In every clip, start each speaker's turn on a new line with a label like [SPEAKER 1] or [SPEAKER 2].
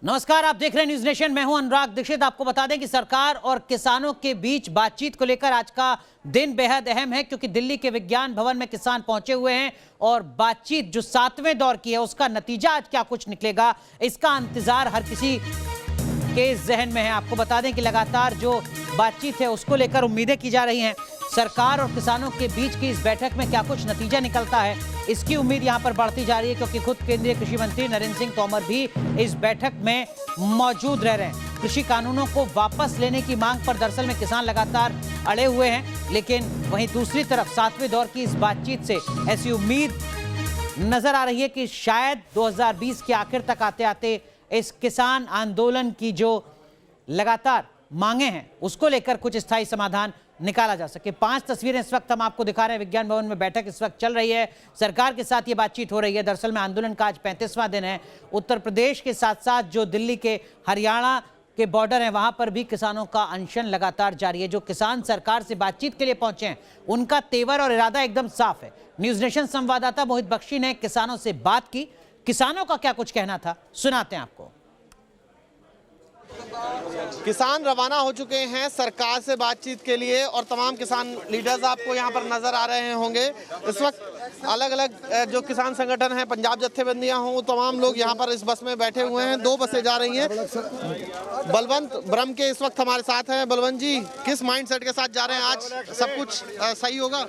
[SPEAKER 1] नमस्कार, आप देख रहे हैं न्यूज नेशन। मैं हूं अनुराग दीक्षित। आपको बता दें कि सरकार और किसानों के बीच बातचीत को लेकर आज का दिन बेहद अहम है, क्योंकि दिल्ली के विज्ञान भवन में किसान पहुंचे हुए हैं और बातचीत जो 7वें दौर की है उसका नतीजा आज क्या कुछ निकलेगा, इसका इंतजार हर किसी के जहन में है। आपको बता दें कि लगातार जो बातचीत है उसको लेकर उम्मीदें की जा रही हैं। सरकार और किसानों के बीच की इस बैठक में क्या कुछ नतीजा निकलता है, इसकी उम्मीद यहां पर बढ़ती जा रही है, क्योंकि खुद केंद्रीय कृषि मंत्री नरेंद्र सिंह तोमर भी इस बैठक में मौजूद रह रहे हैं। कृषि कानूनों को वापस लेने की मांग पर दरअसल में किसान लगातार अड़े हुए हैं, लेकिन वहीं दूसरी तरफ 7वें दौर की इस बातचीत से ऐसी उम्मीद नजर आ रही है कि शायद 2020 के आखिर तक आते आते इस किसान आंदोलन की जो लगातार मांगे हैं उसको लेकर कुछ स्थायी समाधान निकाला जा सके। 5 तस्वीरें इस वक्त हम आपको दिखा रहे हैं। विज्ञान भवन में बैठक इस वक्त चल रही है, सरकार के साथ ये बातचीत हो रही है। दरअसल में आंदोलन का आज 35वां दिन है। उत्तर प्रदेश के साथ साथ जो दिल्ली के हरियाणा के बॉर्डर हैं वहां पर भी किसानों का अनशन लगातार जारी है। जो किसान सरकार से बातचीत के लिए पहुंचे हैं उनका तेवर और इरादा एकदम साफ है। न्यूज नेशन संवाददाता मोहित बख्शी ने किसानों से बात की, किसानों का क्या कुछ कहना था सुनाते हैं आपको।
[SPEAKER 2] किसान रवाना हो चुके हैं सरकार से बातचीत के लिए और तमाम किसान लीडर्स आपको यहां पर नजर आ रहे होंगे। इस वक्त अलग अलग जो किसान संगठन हैं, पंजाब जत्थेबंदियां हों, तमाम लोग यहां पर इस बस में बैठे हुए हैं। 2 बसें जा रही हैं। बलवंत ब्रह्म के इस वक्त हमारे साथ हैं। बलवंत जी, किस माइंडसेट के साथ जा रहे हैं? आज सब कुछ सही होगा?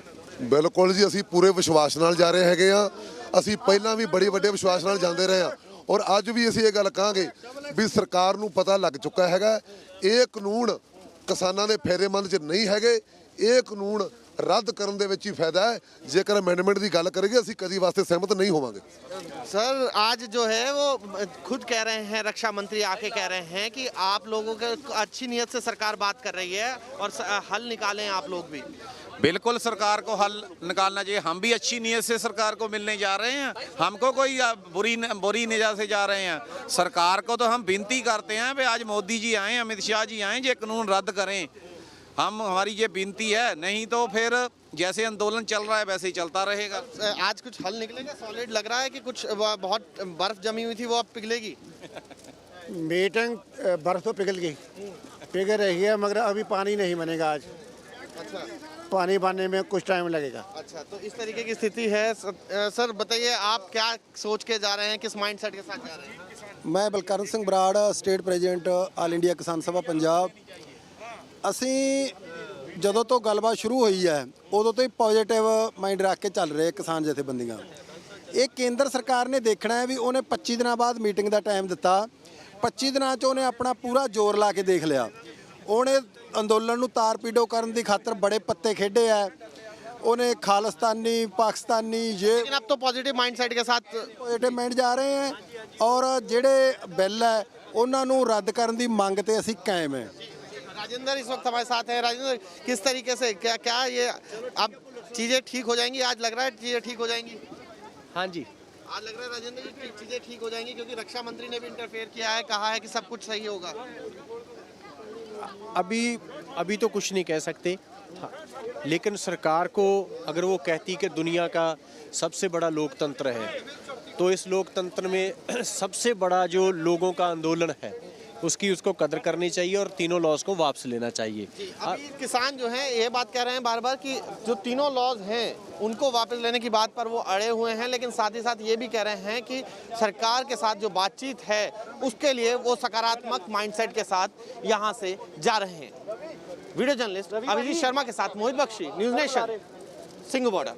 [SPEAKER 3] बिल्कुल जी, ਅਸੀਂ ਪੂਰੇ ਵਿਸ਼ਵਾਸ ਨਾਲ ਜਾ ਰਹੇ ਹੈਗੇ ਆ। ਅਸੀਂ ਪਹਿਲਾਂ ਵੀ ਬੜੇ ਵੱਡੇ ਵਿਸ਼ਵਾਸ ਨਾਲ ਜਾਂਦੇ ਰਹੇ ਆ ਔਰ ਅੱਜ ਵੀ ਅਸੀਂ ਇਹ ਗੱਲ ਕਹਾਂਗੇ ਵੀ ਸਰਕਾਰ ਨੂੰ ਪਤਾ ਲੱਗ ਚੁੱਕਾ ਹੈਗਾ ਇਹ ਕਾਨੂੰਨ ਕਿਸਾਨਾਂ ਦੇ ਫਾਇਦੇਮੰਦ ਚ ਨਹੀਂ ਹੈਗੇ। ਇਹ ਕਾਨੂੰਨ ਰੱਦ ਕਰਨ ਦੇ ਵਿੱਚ ਹੀ ਫਾਇਦਾ ਹੈ। ਜੇਕਰ ਅਮੈਂਡਮੈਂਟ ਦੀ ਗੱਲ ਕਰੀਏ ਅਸੀਂ ਕਦੀ ਵਾਸਤੇ ਸਹਿਮਤ नहीं होवांगे।
[SPEAKER 2] सर, आज जो है वो खुद कह रहे हैं, रक्षा मंत्री आके कह रहे हैं कि आप लोगों के अच्छी नीयत से सरकार बात कर रही है और हल निकालें आप लोग भी।
[SPEAKER 4] बिल्कुल सरकार को हल निकालना चाहिए। हम भी अच्छी नीयत से सरकार को मिलने जा रहे हैं, हमको कोई बुरी निगाह से जा रहे हैं। सरकार को तो हम विनती करते हैं कि आज मोदी जी आए, अमित शाह जी आए, ये कानून रद्द करें। हमारी ये विनती है, नहीं तो फिर जैसे आंदोलन चल रहा है वैसे ही चलता रहेगा।
[SPEAKER 2] आज कुछ हल निकलेगा? सॉलिड लग रहा है कि कुछ बहुत बर्फ जमी हुई थी वो अब पिघलेगी?
[SPEAKER 5] मीटिंग बर्फ तो पिघल रही है, मगर अभी पानी नहीं बनेगा। आज
[SPEAKER 2] अच्छा,
[SPEAKER 5] पानी बनने में कुछ टाइम लगेगा।
[SPEAKER 2] अच्छा, तो इस तरीके की स्थिति है। सर बताइए, आप क्या सोच के जा रहे हैं, किस माइंडसेट के साथ जा रहे हैं?
[SPEAKER 6] मैं बलकरण सिंह बराड़, स्टेट प्रेजिडेंट आल इंडिया किसान सभा पंजाब। ਅਸੀਂ ਜਦੋਂ ਤੋਂ ਗੱਲਬਾਤ ਸ਼ੁਰੂ ਹੋਈ ਹੈ ਉਦੋਂ ਤੋਂ ਹੀ ਪੋਜ਼ਿਟਿਵ ਮਾਈਂਡ ਰੱਖ ਕੇ ਚੱਲ ਰਹੇ ਕਿਸਾਨ ਜਥੇਬੰਦੀਆਂ। ਇਹ ਕੇਂਦਰ ਸਰਕਾਰ ਨੇ ਦੇਖਣਾ ਹੈ ਵੀ ਉਹਨੇ 25 ਦਿਨਾਂ ਬਾਅਦ ਮੀਟਿੰਗ ਦਾ ਟਾਈਮ ਦਿੱਤਾ। 25 ਦਿਨਾਂ 'ਚ ਉਹਨੇ ਆਪਣਾ ਪੂਰਾ ਜ਼ੋਰ ਲਾ ਕੇ ਦੇਖ ਲਿਆ। ਉਹਨੇ ਅੰਦੋਲਨ ਨੂੰ ਤਾਰ-ਪੀੜੋ ਕਰਨ ਦੀ ਖਾਤਰ ਬੜੇ ਪੱਤੇ ਖੇਡੇ ਆ। ਉਹਨੇ ਖਾਲਿਸਤਾਨੀ, ਪਾਕਿस्तानी ये
[SPEAKER 2] लेकिन अब तो पॉजिटिव माइंडसेट के साथ
[SPEAKER 6] ਪੋਜ਼ਿਟਿਵ ਮਾਈਂਡ ਜਾ ਰਹੇ ਹੈ ਔਰ ਜਿਹੜੇ ਬਿੱਲ ਹੈ ਉਹਨਾਂ ਨੂੰ ਰੱਦ ਕਰਨ ਦੀ ਮੰਗ ਤੇ ਅਸੀਂ ਕਾਇਮ ਹੈ।
[SPEAKER 2] राजेंद्र इस वक्त हमारे साथ हैं। राजेंद्र, किस तरीके से क्या ये अब चीज़ें ठीक हो जाएंगी? आज लग रहा है चीज़ें ठीक हो जाएंगी?
[SPEAKER 7] हाँ जी,
[SPEAKER 2] आज लग रहा है राजेंद्र जी कि चीज़ें ठीक हो जाएंगी, क्योंकि रक्षा मंत्री ने भी इंटरफेयर किया है, कहा है कि सब कुछ सही होगा।
[SPEAKER 7] अभी तो कुछ नहीं कह सकते, लेकिन सरकार को अगर वो कहती कि दुनिया का सबसे बड़ा लोकतंत्र है, तो इस लोकतंत्र में सबसे बड़ा जो लोगों का आंदोलन है उसकी उसको कदर करनी चाहिए और तीनों लॉज को वापस लेना चाहिए।
[SPEAKER 2] अभी किसान जो हैं ये बात कह रहे हैं बार बार कि जो तीनों लॉज हैं उनको वापस लेने की बात पर वो अड़े हुए हैं, लेकिन साथ ही साथ ये भी कह रहे हैं कि सरकार के साथ जो बातचीत है उसके लिए वो सकारात्मक माइंडसेट के साथ यहाँ से जा रहे हैं। वीडियो जर्नलिस्ट अभिजीत शर्मा के साथ Mohit Bakshi, news nation, Singhu border.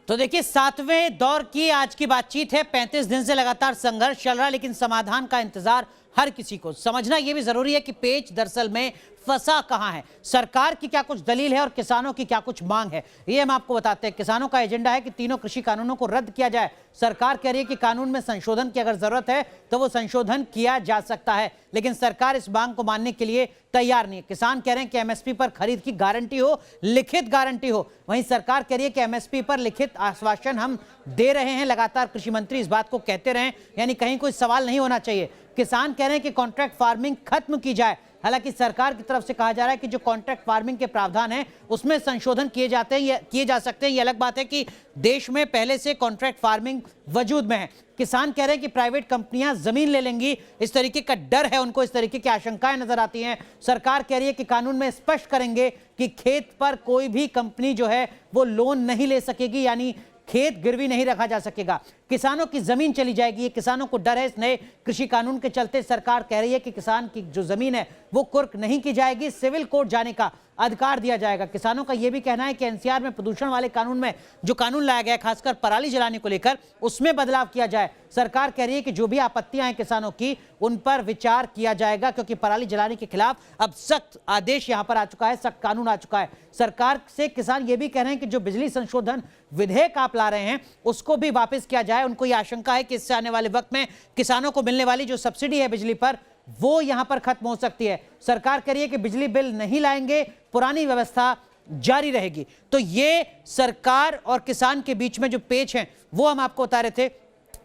[SPEAKER 1] तो देखिए, 7वें दौर की आज की बातचीत है। 35 दिन से लगातार संघर्ष चल रहा है, लेकिन समाधान का इंतजार हर किसी को। समझना यह भी जरूरी है कि पेच दरअसल में फंसा कहां है, सरकार की क्या कुछ दलील है और किसानों की क्या कुछ मांग है, ये हम आपको बताते हैं। किसानों का एजेंडा है कि तीनों कृषि कानूनों को रद्द किया जाए। सरकार कह रही है कि कानून में संशोधन की अगर जरूरत है तो वो संशोधन किया जा सकता है, लेकिन सरकार इस मांग को मानने के लिए तैयार नहीं है। किसान कह रहे हैं कि एमएसपी पर खरीद की गारंटी हो, लिखित गारंटी हो। वहीं सरकार कह रही है कि एमएसपी पर लिखित आश्वासन हम दे रहे हैं। लगातार कृषि मंत्री इस बात को कहते रहे, यानी कहीं कोई सवाल नहीं होना चाहिए। किसान कह रहे हैं कि कॉन्ट्रैक्ट फार्मिंग खत्म की जाए, हालांकि सरकार की तरफ से कहा जा रहा है कि जो कॉन्ट्रैक्ट फार्मिंग के प्रावधान हैं उसमें संशोधन किए जाते हैं, किए जा सकते हैं। ये अलग बात है कि देश में पहले से कॉन्ट्रैक्ट फार्मिंग वजूद में है। किसान कह रहे हैं कि प्राइवेट कंपनियां जमीन ले लेंगी, इस तरीके का डर है उनको, इस तरीके की आशंकाएं नजर आती हैं। सरकार कह रही है कि कानून में स्पष्ट करेंगे कि खेत पर कोई भी कंपनी जो है वो लोन नहीं ले सकेगी, यानी खेत गिरवी नहीं रखा जा सकेगा। किसानों की जमीन चली जाएगी, ये किसानों को डर है। इस नए कृषि कानून के चलते सरकार कह रही है कि किसान की जो जमीन है वो कुर्क नहीं की जाएगी, सिविल कोर्ट जाने का अधिकार दिया जाएगा। किसानों का यह भी कहना है कि एनसीआर में प्रदूषण वाले कानून में जो कानून लाया गया है, खासकर पराली जलाने को लेकर, उसमें बदलाव किया जाए। सरकार कह रही है कि जो भी आपत्तियां हैं किसानों की, उन पर विचार किया जाएगा, क्योंकि पराली जलाने के खिलाफ अब सख्त आदेश यहां पर आ चुका है, सख्त कानून आ चुका है। सरकार से किसान ये भी कह रहे हैं कि जो बिजली संशोधन विधेयक आप ला रहे हैं उसको भी वापस किया जाए। उनको यह आशंका है कि इससे आने वाले वक्त में किसानों को मिलने वाली जो सब्सिडी है बिजली पर, वो यहां पर खत्म हो सकती है। सरकार कह रही है कि बिजली बिल नहीं लाएंगे, पुरानी व्यवस्था जारी रहेगी। तो ये सरकार और किसान के बीच में जो पेच है वो हम आपको बता रहे थे।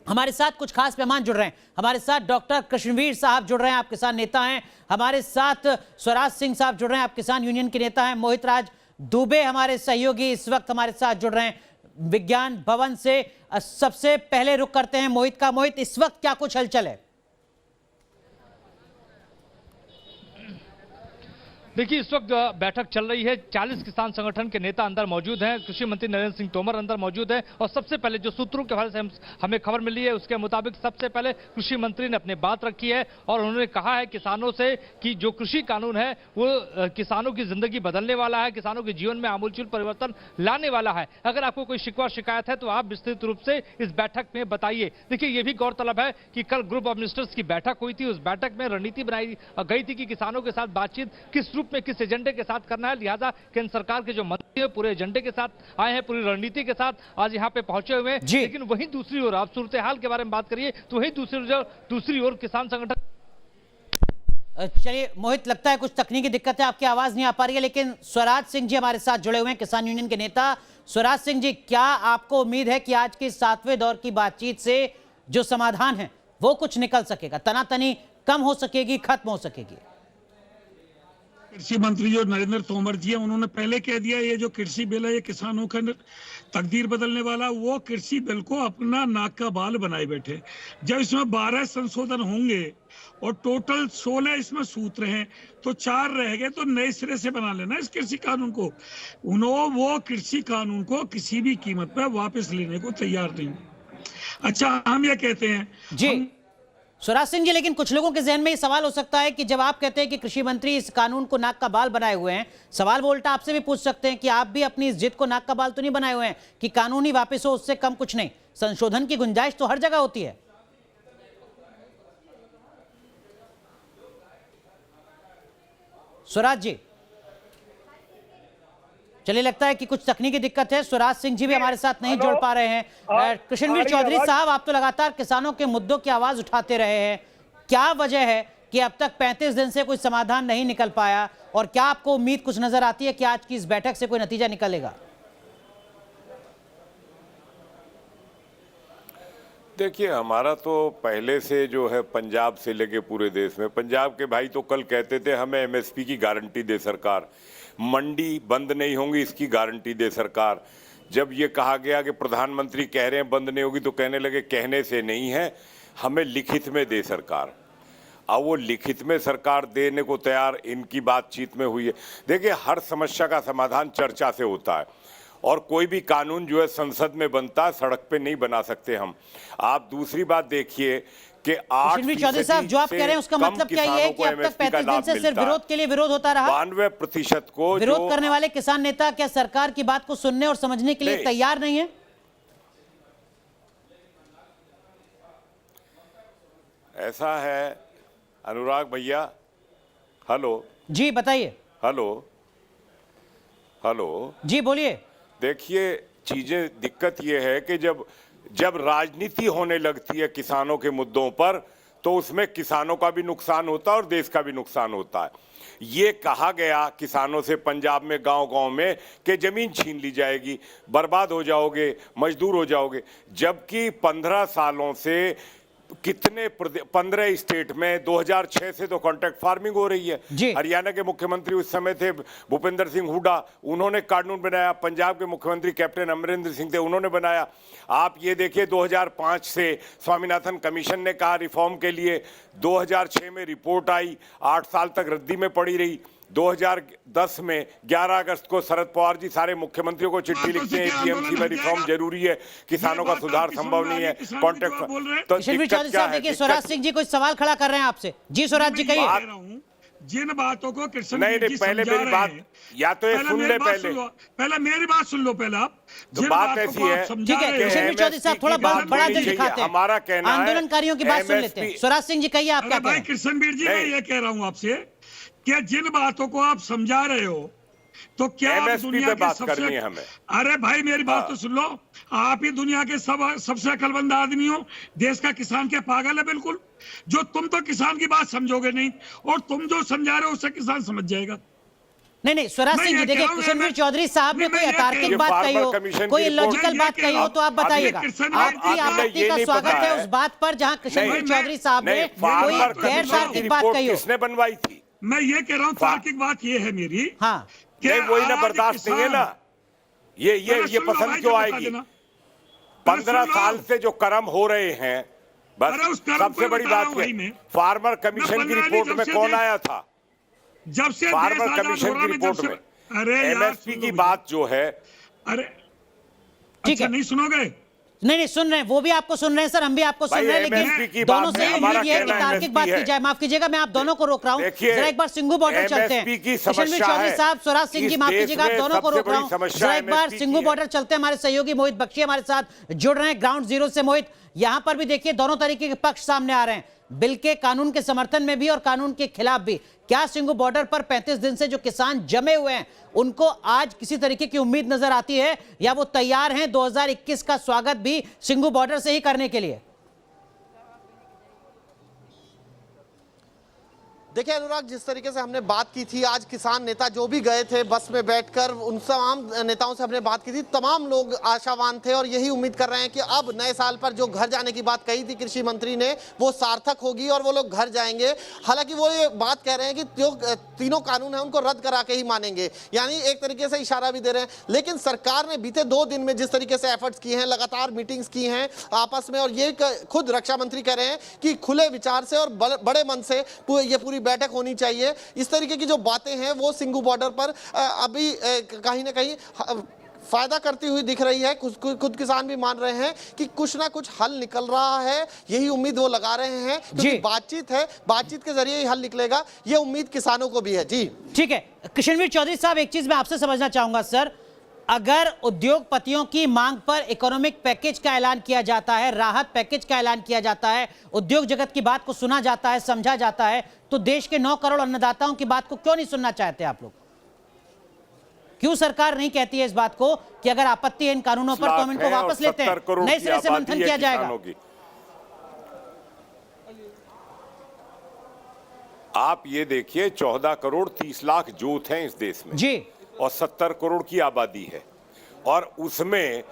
[SPEAKER 1] हमारे साथ कुछ खास मेहमान जुड़ रहे हैं। हमारे साथ डॉक्टर कृष्णवीर साहब जुड़ रहे हैं, आप किसान नेता हैं। हमारे साथ स्वराज सिंह साहब जुड़ रहे हैं, आप किसान यूनियन के नेता हैं। मोहित राज दुबे हमारे सहयोगी इस वक्त हमारे साथ जुड़ रहे हैं विज्ञान भवन से। सबसे पहले रुख करते हैं मोहित का। मोहित, इस वक्त क्या कुछ हलचल है?
[SPEAKER 8] देखिए, इस वक्त बैठक चल रही है। 40 किसान संगठन के नेता अंदर मौजूद हैं। कृषि मंत्री नरेंद्र सिंह तोमर अंदर मौजूद हैं। और सबसे पहले जो सूत्रों के हवाले से हमें खबर मिली है उसके मुताबिक सबसे पहले कृषि मंत्री ने अपनी बात रखी है और उन्होंने कहा है किसानों से कि जो कृषि कानून है वो किसानों की जिंदगी बदलने वाला है, किसानों के जीवन में आमूलचूल परिवर्तन लाने वाला है। अगर आपको कोई शिकवा शिकायत है तो आप विस्तृत रूप से इस बैठक में बताइए। देखिए, ये भी गौरतलब है कि कल ग्रुप ऑफ मिनिस्टर्स की बैठक हुई थी। उस बैठक में रणनीति बनाई गई थी कि किसानों के साथ बातचीत किस रूप में, किस एजेंडे के साथ करना है। लिहाजा केंद्र सरकार के जो मंत्री हैं पूरे एजेंडे के साथ आए हैं, पूरी रणनीति के साथ आज यहाँ पे पहुंचे हुए हैं। लेकिन वहीं दूसरी ओर आप सूरत हाल के बारे में बात करिए तो वहीं दूसरी ओर किसान संगठन।
[SPEAKER 1] चलिए मोहित, लगता है कुछ तकनीकी दिक्कत है, आपकी आवाज नहीं आ पा रही है। लेकिन स्वराज सिंह जी हमारे साथ जुड़े हुए हैं, किसान यूनियन के नेता। स्वराज सिंह जी, क्या आपको उम्मीद है कि आज के 7वें दौर की बातचीत से जो समाधान है वो कुछ निकल सकेगा, तनातनी कम हो सकेगी, खत्म हो सकेगी?
[SPEAKER 9] कृषि मंत्री जो नरेंद्र तोमर जी हैं उन्होंने पहले कह दिया ये जो कृषि बिल है ये किसानों का तकदीर बदलने वाला। वो कृषि बिल को अपना नाक का बाल बनाए बैठे। जब इसमें 12 संशोधन होंगे और टोटल 16 इसमें सूत्र हैं तो 4 रह गए, तो नए सिरे से बना लेना इस कृषि कानून को। उन्होंने वो कृषि कानून को किसी भी कीमत पर वापस लेने को तैयार नहीं। अच्छा, हम ये कहते हैं
[SPEAKER 1] जी स्वराज सिंह जी, लेकिन कुछ लोगों के जहन में ये सवाल हो सकता है कि जब आप कहते हैं कि कृषि मंत्री इस कानून को नाक का बाल बनाए हुए हैं, सवाल वो उल्टा आपसे भी पूछ सकते हैं कि आप भी अपनी इस जिद को नाक का बाल तो नहीं बनाए हुए हैं कि कानून ही वापस हो, उससे कम कुछ नहीं। संशोधन की गुंजाइश तो हर जगह होती है। स्वराज जी, चलिए लगता है कि कुछ तकनीकी दिक्कत है। स्वराज सिंह जी भी हमारे साथ नहीं जुड़ पा रहे हैं। कृष्णवीर चौधरी साहब, आप तो लगातार किसानों के मुद्दों की आवाज उठाते रहे हैं, क्या वजह है कि अब तक 35 दिन से कोई समाधान नहीं निकल पाया, और क्या आपको उम्मीद कुछ नजर आती है कि आज की इस बैठक से कोई नतीजा निकलेगा?
[SPEAKER 10] देखिए, हमारा तो पहले से जो है पंजाब से लेके पूरे देश में, पंजाब के भाई तो कल कहते थे हमें एमएसपी की गारंटी दे सरकार, मंडी बंद नहीं होंगी इसकी गारंटी दे सरकार। जब ये कहा गया कि प्रधानमंत्री कह रहे हैं बंद नहीं होगी तो कहने लगे कहने से नहीं है, हमें लिखित में दे सरकार। अब वो लिखित में सरकार देने को तैयार इनकी बातचीत में हुई है। देखिए, हर समस्या का समाधान चर्चा से होता है और कोई भी कानून जो है संसद में बनता है, सड़क पे नहीं बना सकते हम। आप दूसरी बात देखिए कि
[SPEAKER 1] 8% चौधरी साहब जो आप कह रहे हैं उसका मतलब क्या ये है कि अब तक 35 दिन से सिर्फ विरोध के लिए विरोध होता रहा?
[SPEAKER 10] 92% को
[SPEAKER 1] विरोध करने वाले किसान नेता क्या सरकार की बात को सुनने और समझने के लिए तैयार नहीं है?
[SPEAKER 10] ऐसा है अनुराग भैया। हेलो
[SPEAKER 1] जी बताइए।
[SPEAKER 10] हेलो हेलो
[SPEAKER 1] जी बोलिए।
[SPEAKER 10] देखिए, चीजें दिक्कत ये है कि जब राजनीति होने लगती है किसानों के मुद्दों पर तो उसमें किसानों का भी नुकसान होता है और देश का भी नुकसान होता है। ये कहा गया किसानों से पंजाब में गांव-गांव में कि जमीन छीन ली जाएगी, बर्बाद हो जाओगे, मजदूर हो जाओगे, जबकि 15 सालों से कितने 15 स्टेट में 2006 से तो कॉन्ट्रैक्ट फार्मिंग हो रही
[SPEAKER 1] जी।
[SPEAKER 10] है। हरियाणा के मुख्यमंत्री उस समय थे भूपेंद्र सिंह हुड्डा, उन्होंने कानून बनाया। पंजाब के मुख्यमंत्री कैप्टन अमरिंदर सिंह थे, उन्होंने बनाया। आप ये देखिए 2005 से स्वामीनाथन कमीशन ने कहा रिफॉर्म के लिए, 2006 में रिपोर्ट आई, 8 साल तक रद्दी में पड़ी रही। 2010 में 11 अगस्त को शरद पवार जी सारे मुख्यमंत्रियों को चिट्ठी लिखते हैं टीएमसी में रिफॉर्म जरूरी है, किसानों का सुधार संभव नहीं है, कॉन्ट्रैक्ट। तो
[SPEAKER 1] किशनवीर चौधरी साहब देखिए, स्वराज सिंह जी कोई सवाल खड़ा कर रहे हैं आपसे। जी स्वराज जी कहिए।
[SPEAKER 9] जिन बातों को कृष्ण
[SPEAKER 10] नहीं, पहले मेरी बात या तो ये सुन ले,
[SPEAKER 9] पहले मेरी बात सुन लो। पहले आप
[SPEAKER 10] तो बात ऐसी है,
[SPEAKER 1] ठीक है किशनवीर चौधरी साहब थोड़ा बड़ा दिल दिखाते हैं।
[SPEAKER 10] हमारा कहना है
[SPEAKER 1] आंदोलनकारियों की बात सुन लेते हैं। स्वराज सिंह जी कहिए, आप क्या कह रहे हैं?
[SPEAKER 9] कृष्णवीर जी, मैं ये कह रहा हूँ आपसे कि जिन बातों को आप समझा रहे हो, तो क्या आप दुनिया के
[SPEAKER 10] बात करनी है हमें?
[SPEAKER 9] अरे भाई मेरी बात तो सुन लो। आप ही दुनिया के सबसे अकलमंद आदमी हो। देश का किसान क्या पागल है? बिल्कुल। जो तुम तो किसान की बात समझोगे नहीं, और तुम जो समझा रहे हो उससे किसान समझ जाएगा।
[SPEAKER 1] नहीं स्वराज सिंह जी देखिए, किशनवीर चौधरी साहब ने कोई अतार्किक बात कही हो, कोई लॉजिकल बात कही हो तो आप बताइएगा। आपकी आपत्ति का स्वागत है उस बात पर जहां किशनवीर चौधरी साहब ने कोई गैर तार्किक बात कही हो।
[SPEAKER 10] किसने बनवाई थी?
[SPEAKER 9] मैं ये कह रहा हूँ तार्किक बात ये है मेरी।
[SPEAKER 1] हाँ,
[SPEAKER 10] वही ना बर्दाश्त नहीं है ना। ये पसंद क्यों आएगी? 15 साल से जो कर्म हो रहे हैं, बस सबसे बड़ी बात है फार्मर कमीशन की रिपोर्ट में कौन आया था?
[SPEAKER 9] जब से
[SPEAKER 10] फार्मर कमीशन की रिपोर्ट में एमएसपी की बात जो है।
[SPEAKER 9] अरे
[SPEAKER 1] ठीक है,
[SPEAKER 9] नहीं सुनोगे?
[SPEAKER 1] नहीं सुन रहे हैं, वो भी आपको सुन रहे हैं सर, हम भी आपको सुन रहे हैं, लेकिन दोनों से उम्मीद ये है कि तार्किक बात की जाए। माफ कीजिएगा, मैं आप दोनों को रोक रहा हूँ। जरा एक बार सिंघू बॉर्डर चलते हैं। किशनवीर चौधरी साहब, स्वराज सिंह जी, माफ कीजिएगा, आप दोनों को रोक रहा हूँ। जरा एक बार सिंघू बॉर्डर चलते हैं। हमारे सहयोगी मोहित बख्शी हमारे साथ जुड़ रहे हैं ग्राउंड जीरो से। मोहित, यहां पर भी देखिए दोनों तरीके के पक्ष सामने आ रहे हैं, बिल के कानून के समर्थन में भी और कानून के खिलाफ भी। क्या सिंघू बॉर्डर पर 35 दिन से जो किसान जमे हुए हैं उनको आज किसी तरीके की उम्मीद नजर आती है, या वो तैयार हैं 2021 का स्वागत भी सिंघू बॉर्डर से ही करने के लिए?
[SPEAKER 2] देखिए अनुराग, जिस तरीके से हमने बात की थी, आज किसान नेता जो भी गए थे बस में बैठकर, उन तमाम नेताओं से हमने बात की थी, तमाम लोग आशावान थे और यही उम्मीद कर रहे हैं कि अब नए साल पर जो घर जाने की बात कही थी कृषि मंत्री ने, वो सार्थक होगी और वो लोग घर जाएंगे। हालांकि वो ये बात कह रहे हैं कि जो तीनों कानून हैं उनको रद्द करा के ही मानेंगे, यानी एक तरीके से इशारा भी दे रहे हैं। लेकिन सरकार ने बीते 2 दिन में जिस तरीके से एफर्ट्स किए हैं, लगातार मीटिंग्स की हैं आपस में, और ये खुद रक्षा मंत्री कह रहे हैं कि खुले विचार से और बड़े मन से ये पूरी बैठक होनी चाहिए। इस तरीके की जो बातें हैं वो सिंघू बॉर्डर पर अभी कहीं ना कहीं फायदा करती हुई दिख रही है। खुद किसान भी मान रहे हैं कि कुछ ना कुछ हल निकल रहा है, यही उम्मीद वो लगा रहे हैं, क्योंकि बातचीत है, बातचीत के जरिए ही हल निकलेगा, ये उम्मीद किसानों को भी है। जी
[SPEAKER 1] ठीक है किशनवीर चौधरी साहब, एक चीज मैं आपसे समझना चाहूंगा सर, अगर उद्योगपतियों की मांग पर इकोनॉमिक पैकेज का ऐलान किया जाता है, राहत पैकेज का ऐलान किया जाता है, उद्योग जगत की बात को सुना जाता है, समझा जाता है, तो देश के 9 करोड़ अन्नदाताओं की बात को क्यों नहीं सुनना चाहते आप लोग? क्यों सरकार नहीं कहती है इस बात को कि अगर आपत्ति है इन कानूनों पर तो हम इनको वापस लेते हैं, नए सिरे से मंथन किया जाएगा?
[SPEAKER 10] आप ये देखिए 14 करोड़ 30 लाख जोत हैं इस देश में
[SPEAKER 1] जी,
[SPEAKER 10] और 70 करोड़ की आबादी है, और उसमें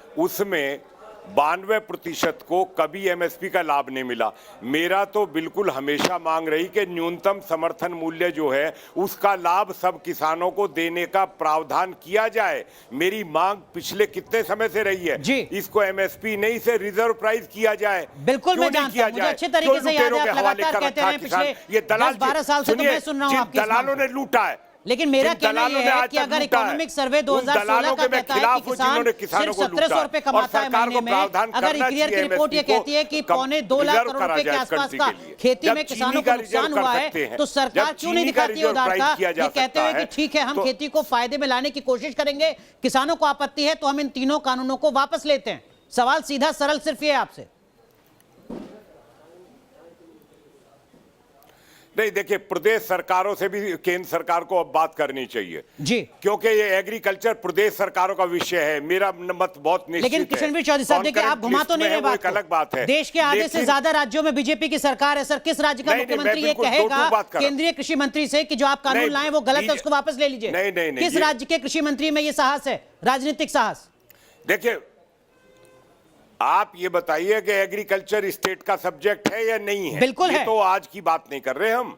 [SPEAKER 10] 92% को कभी एमएसपी का लाभ नहीं मिला। मेरा तो बिल्कुल हमेशा मांग रही कि न्यूनतम समर्थन मूल्य जो है उसका लाभ सब किसानों को देने का प्रावधान किया जाए। मेरी मांग पिछले कितने समय से रही है
[SPEAKER 1] जी।
[SPEAKER 10] इसको एमएसपी नहीं से रिजर्व प्राइस किया जाए।
[SPEAKER 1] बिल्कुल मैं जानता हूं, मुझे अच्छे तरीके से याद है, आप लगातार कहते हैं पिछले 10-12 साल से तो मैं सुन रहा हूं आपकी
[SPEAKER 10] दलालों ने लूटा है।
[SPEAKER 1] लेकिन मेरा कहना यह है कि अगर इकोनॉमिक सर्वे 2016 का कहता है कि किसान सिर्फ 1700 रुपए कमाता है महीने में, अगर ईक्रियर की रिपोर्ट ये कहती है कि 1.25 लाख करोड़ रुपए के आसपास का खेती में किसानों को नुकसान हुआ है, तो सरकार क्यों नहीं दिखाती है उदारता? ये कहते हुए कि ठीक है हम खेती को फायदे में लाने की कोशिश करेंगे, किसानों को आपत्ति है तो हम इन तीनों कानूनों को वापस लेते हैं। सवाल सीधा सरल सिर्फ ये आपसे।
[SPEAKER 10] नहीं देखिए, प्रदेश सरकारों से भी केंद्र सरकार को अब बात करनी चाहिए
[SPEAKER 1] जी,
[SPEAKER 10] क्योंकि ये एग्रीकल्चर प्रदेश सरकारों का विषय है। मेरा मत बहुत निश्चित है।
[SPEAKER 1] लेकिन किशनवीर चौधरी साहब देखिए, आप घुमा तो नहीं रहे बात,
[SPEAKER 10] अलग बात है।
[SPEAKER 1] देश के आधे से ज्यादा राज्यों में बीजेपी की सरकार है सर, किस राज्य का मुख्यमंत्री ये कहेगा केंद्रीय कृषि मंत्री से कि जो आप कानून लाए वो गलत है, उसको वापस ले लीजिए?
[SPEAKER 10] नहीं,
[SPEAKER 1] किस राज्य के कृषि मंत्री में ये साहस है, राजनीतिक साहस?
[SPEAKER 10] देखिए आप ये बताइए कि एग्रीकल्चर स्टेट का सब्जेक्ट है या नहीं है?
[SPEAKER 1] बिल्कुल
[SPEAKER 10] ये
[SPEAKER 1] है।
[SPEAKER 10] तो आज की बात नहीं कर रहे हम।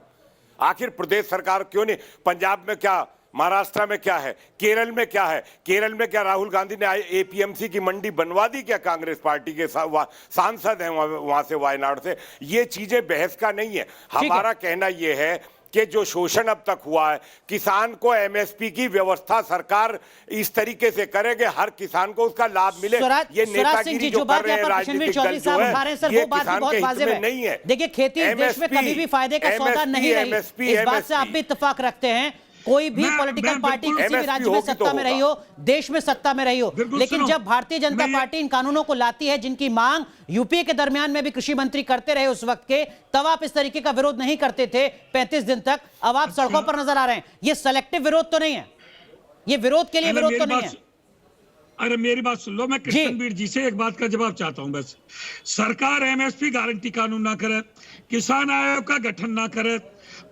[SPEAKER 10] आखिर प्रदेश सरकार क्यों नहीं, पंजाब में क्या, महाराष्ट्र में क्या है, केरल में क्या है? केरल में क्या राहुल गांधी ने एपीएमसी की मंडी बनवा दी क्या? कांग्रेस पार्टी के सांसद हैं वहां से, वायनाड से। ये चीजें बहस का नहीं है। हमारा कहना यह है कि जो शोषण अब तक हुआ है, किसान को एमएसपी की व्यवस्था सरकार इस तरीके से करे कि हर किसान को उसका लाभ मिले। ये नेतागिरी जो कर रहे हैं राजनीतिक दल जो है, ये किसान के हित में नहीं है।
[SPEAKER 1] देखिए, खेती इस देश में कभी भी फायदे का सौदा नहीं रही, इस बात से आप भी इत्तेफाक रखते हैं। कोई भी पॉलिटिकल पार्टी किसी भी राज्य में सत्ता में रही हो, देश में सत्ता में रही हो, लेकिन जब भारतीय जनता पार्टी इन कानूनों को लाती है जिनकी मांग यूपीए के दरमियान में भी कृषि मंत्री करते रहे उस वक्त के, तब आप इस तरीके का विरोध नहीं करते थे 35 दिन तक। अब आप सड़कों पर नजर आ रहे हैं। ये सेलेक्टिव विरोध तो नहीं है, ये विरोध के लिए विरोध तो नहीं है।
[SPEAKER 9] अरे मेरी बात सुन लो, मैं कृष्णवीर जी से एक बात का जवाब चाहता हूं बस। सरकार एमएसपी गारंटी कानून ना करे, किसान आयोग का गठन ना करे,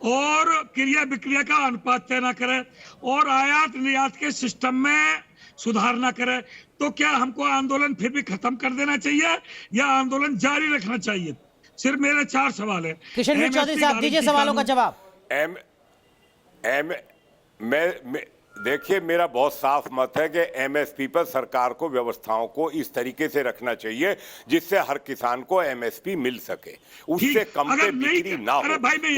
[SPEAKER 9] और क्रिया विक्रिया का अनुपात तय ना करे, और आयात निर्यात के सिस्टम में सुधार ना करे, तो क्या हमको आंदोलन फिर भी खत्म कर देना चाहिए या आंदोलन जारी रखना चाहिए? सिर्फ मेरे 4 सवाल है।
[SPEAKER 1] किशनवीर चौधरी साहब, दीजिए सवालों का जवाब।
[SPEAKER 10] देखिए, मेरा बहुत साफ मत है कि एमएसपी पर सरकार को व्यवस्थाओं को इस तरीके से रखना चाहिए जिससे हर किसान को एमएसपी मिल सके, उससे कम पे बिक्री ना हो।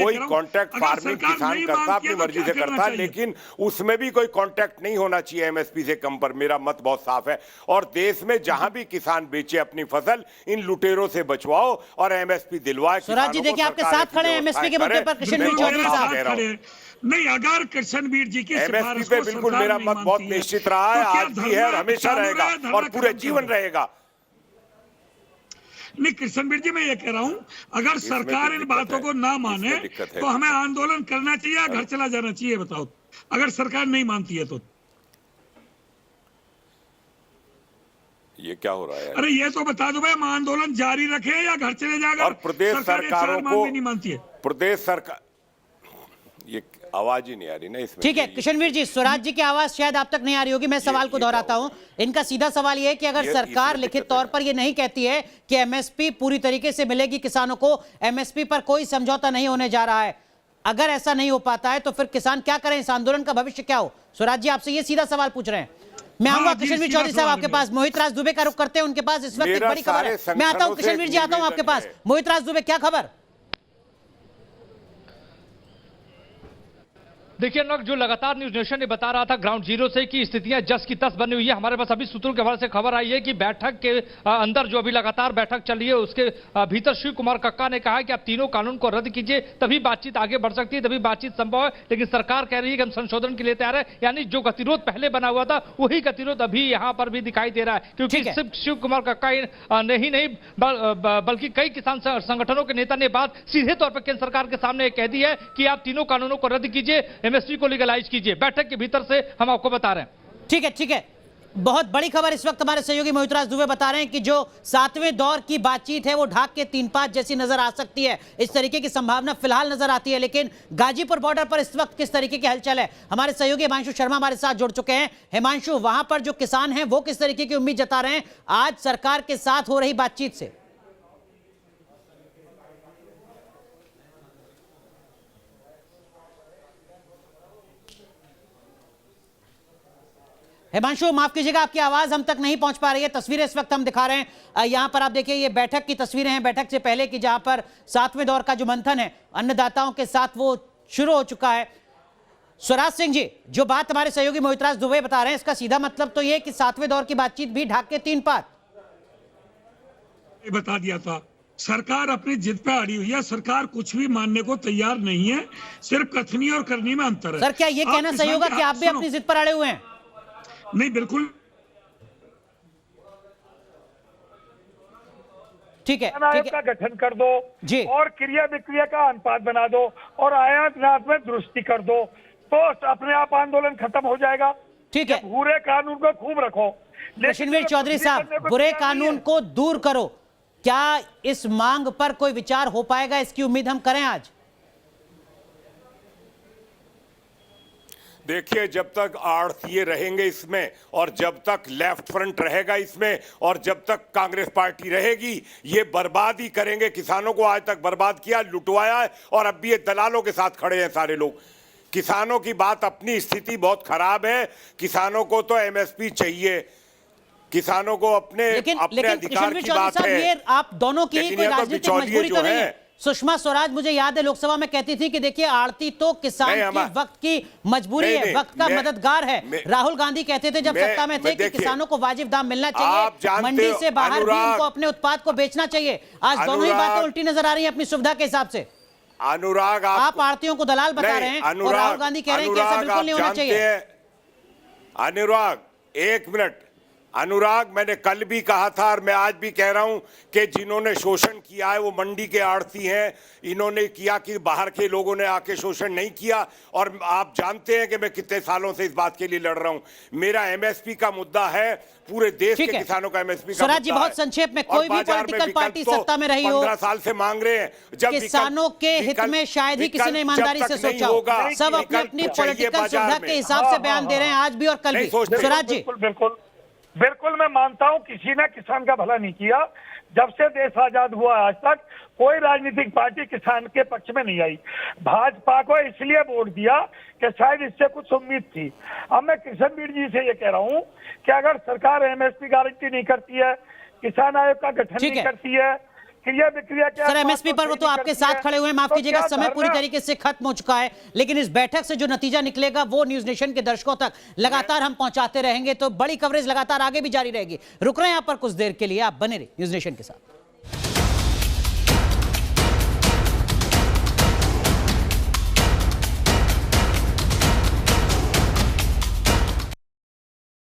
[SPEAKER 10] कोई कॉन्ट्रैक्ट फार्मिंग किसान करता अपनी मर्जी से करता, लेकिन उसमें भी कोई कॉन्ट्रैक्ट नहीं होना चाहिए एमएसपी से कम पर। मेरा मत बहुत साफ है। और देश में जहां भी किसान बेचे अपनी फसल, इन लुटेरों से बचवाओ और एमएसपी दिलवाए।
[SPEAKER 1] स्वराज जी, देखिए आपके साथ खड़े हैं एमएसपी के मुद्दे पर किशनवीर चौधरी साहब।
[SPEAKER 9] नहीं, अगर कृष्णवीर जी की
[SPEAKER 10] एमएसपी पे बिल्कुल मेरा मत बहुत निश्चित रहा है, आज भी है और हमेशा रहेगा और पूरे जीवन रहेगा।
[SPEAKER 9] नहीं कृष्णवीर जी, मैं ये कह रहा हूं, अगर सरकार इन बातों को ना माने तो हमें आंदोलन करना चाहिए या घर चला जाना चाहिए? बताओ, अगर सरकार नहीं मानती है तो।
[SPEAKER 10] ये क्या हो रहा है?
[SPEAKER 9] अरे ये तो बता दो भाई, हम आंदोलन जारी रखें या घर चले जाएगा?
[SPEAKER 10] और प्रदेश सरकारों को
[SPEAKER 9] नहीं मानती है,
[SPEAKER 10] प्रदेश सरकार, ये आवाज ही नहीं आ रही ना इसमें।
[SPEAKER 1] ठीक है किशनवीर जी, स्वराज जी की आवाज शायद आप तक नहीं आ रही होगी। मैं सवाल को दोहराता हूं। इनका सीधा सवाल यह है कि अगर सरकार लिखित तौर पर यह नहीं कहती है कि एमएसपी पूरी तरीके से मिलेगी किसानों को, एमएसपी पर कोई समझौता नहीं होने जा रहा है, अगर ऐसा नहीं हो पाता है तो फिर किसान क्या करें? इस आंदोलन का भविष्य क्या हो? स्वराज जी आपसे यह सीधा सवाल पूछ रहे हैं। मैं आऊंगा किशनवीर चौधरी साहब आपके पास। मोहित राज दुबे का रुख करते हैं, उनके पास इस वक्त एक बड़ी खबर है। मैं आता हूं किशनवीर जी, आता हूं आपके पास। मोहित राज दुबे, क्या खबर?
[SPEAKER 8] देखिए नक, जो लगातार न्यूज नेशन ने बता रहा था ग्राउंड जीरो से कि स्थितियां जस की तस बनी हुई है, हमारे पास अभी सूत्रों के हवाले से खबर आई है कि बैठक के अंदर जो अभी लगातार बैठक चल रही है उसके भीतर शिव कुमार कक्का ने कहा कि आप तीनों कानून को रद्द कीजिए, तभी बातचीत आगे बढ़ सकती है, तभी बातचीत संभव है। लेकिन सरकार कह रही है कि हम संशोधन के लिए तैयार है, यानी जो गतिरोध पहले बना हुआ था वही गतिरोध अभी यहाँ पर भी दिखाई दे रहा है। क्योंकि सिर्फ शिव कुमार कक्का नहीं बल्कि कई किसान संगठनों के नेता ने बात सीधे तौर पर केंद्र सरकार के सामने कह दी है कि आप तीनों कानूनों को रद्द कीजिए, एमएसपी को लीगलाइज कीजिए। बैठक के भीतर से हम आपको बता रहे हैं।
[SPEAKER 1] ठीक है, ठीक है। बहुत बड़ी खबर इस वक्त हमारे सहयोगी मोहित राज दुबे बता रहे हैं कि जो 7वें दौर की बातचीत है वो ढाक के 3-5 जैसी नजर आ सकती है। इस तरीके की संभावना फिलहाल नजर आती है। लेकिन गाजीपुर बॉर्डर पर इस वक्त किस तरीके की हलचल है, हमारे सहयोगी हिमांशु शर्मा हमारे साथ जुड़ चुके हैं। हिमांशु, वहां पर जो किसान हैं वो किस तरीके की उम्मीद जता रहे हैं आज सरकार के साथ हो रही बातचीत से? हिमांशु, माफ कीजिएगा, आपकी आवाज हम तक नहीं पहुंच पा रही है। तस्वीरें इस वक्त हम दिखा रहे हैं, यहां पर आप देखिए ये बैठक की तस्वीरें हैं, बैठक से पहले की, जहां पर 7वें दौर का जो मंथन है अन्नदाताओं के साथ वो शुरू हो चुका है। स्वराज सिंह जी, जो बात हमारे सहयोगी मोहित राज दुबे बता रहे हैं, इसका सीधा मतलब तो ये कि 7वें दौर की बातचीत भी ढाक के 3-5
[SPEAKER 9] बता दिया था। सरकार अपनी जिद पे अड़ी हुई है, सरकार कुछ भी मानने को तैयार नहीं है, सिर्फ कथनी और करनी में अंतर है।
[SPEAKER 1] सर, क्या ये कहना सही होगा कि आप भी अपनी जिद पर अड़े हुए हैं?
[SPEAKER 9] नहीं, बिल्कुल
[SPEAKER 1] ठीक है,
[SPEAKER 11] आयोग का गठन कर दो
[SPEAKER 1] जी,
[SPEAKER 11] और क्रिया विक्रिया का अनुपात बना दो और आयात निर्यात में दुरुस्ती कर दो, तो अपने आप आंदोलन खत्म हो जाएगा।
[SPEAKER 1] ठीक है,
[SPEAKER 11] बुरे कानून को खूब रखो।
[SPEAKER 1] किशनवीर चौधरी साहब, बुरे कानून को दूर करो, क्या इस मांग पर कोई विचार हो पाएगा? इसकी उम्मीद हम करें आज?
[SPEAKER 10] देखिए, जब तक आड़तीये रहेंगे इसमें और जब तक लेफ्ट फ्रंट रहेगा इसमें और जब तक कांग्रेस पार्टी रहेगी, ये बर्बाद ही करेंगे। किसानों को आज तक बर्बाद किया, लुटवाया है और अब भी ये दलालों के साथ खड़े हैं सारे लोग। किसानों की बात, अपनी स्थिति बहुत खराब है। किसानों को तो एमएसपी चाहिए, किसानों को अपने अधिकार की बात है।
[SPEAKER 1] ये आप दोनों की कोई राजनीतिक मजबूरी तो नहीं है। सुषमा स्वराज मुझे याद है लोकसभा में कहती थी कि देखिए आड़ती तो किसान की वक्त की मजबूरी है, वक्त का मददगार है। राहुल गांधी कहते थे जब सत्ता में थे कि किसानों को वाजिब दाम मिलना चाहिए, मंडी से बाहर भी उनको अपने उत्पाद को बेचना चाहिए। आज दोनों ही बातें उल्टी नजर आ रही हैं अपनी सुविधा के हिसाब से।
[SPEAKER 10] अनुराग,
[SPEAKER 1] आप आड़तियों को दलाल बता रहे हैं और राहुल गांधी कह रहे हैं कि ऐसा बिल्कुल नहीं होना चाहिए।
[SPEAKER 10] अनुराग, एक मिनट। अनुराग, मैंने कल भी कहा था और मैं आज भी कह रहा हूं कि जिन्होंने शोषण किया है वो मंडी के आड़ती हैं। इन्होंने किया कि बाहर के लोगों ने आके शोषण नहीं किया। और आप जानते हैं कि मैं कितने सालों से इस बात के लिए लड़ रहा हूं। मेरा एमएसपी का मुद्दा है, पूरे देश के किसानों का एमएसपी का
[SPEAKER 1] स्वराज जी, बहुत संक्षेप में, कोई भी पॉलिटिकल पार्टी सत्ता में रही हो,
[SPEAKER 10] 15 साल से मांग रहे हैं। जब
[SPEAKER 1] किसानों के हित में शायद ही किसी ने ईमानदारी से सोचा होगा। सब अपनी अपनी पॉलिटिकल सुविधा के हिसाब से बयान दे रहे हैं आज भी और कल भी। स्वराज जी,
[SPEAKER 11] बिल्कुल मैं मानता हूं किसी ने किसान का भला नहीं किया। जब से देश आजाद हुआ आज तक कोई राजनीतिक पार्टी किसान के पक्ष में नहीं आई। भाजपा को इसलिए वोट दिया कि शायद इससे कुछ उम्मीद थी। अब मैं किशनवीर जी से ये कह रहा हूं कि अगर सरकार एमएसपी गारंटी नहीं करती है, किसान आयोग का गठन नहीं करती है,
[SPEAKER 1] सर एमएसपी पर वो तो आपके साथ खड़े हुए हैं, माफ कीजिएगा समय पूरी तरीके से खत्म हो चुका है, लेकिन इस बैठक से जो नतीजा निकलेगा वो न्यूज नेशन के दर्शकों तक लगातार हम पहुंचाते रहेंगे। तो बड़ी कवरेज लगातार आगे भी जारी रहेगी। रुक रहे हैं यहाँ पर कुछ देर के लिए, आप बने रहिए न्यूज नेशन के साथ।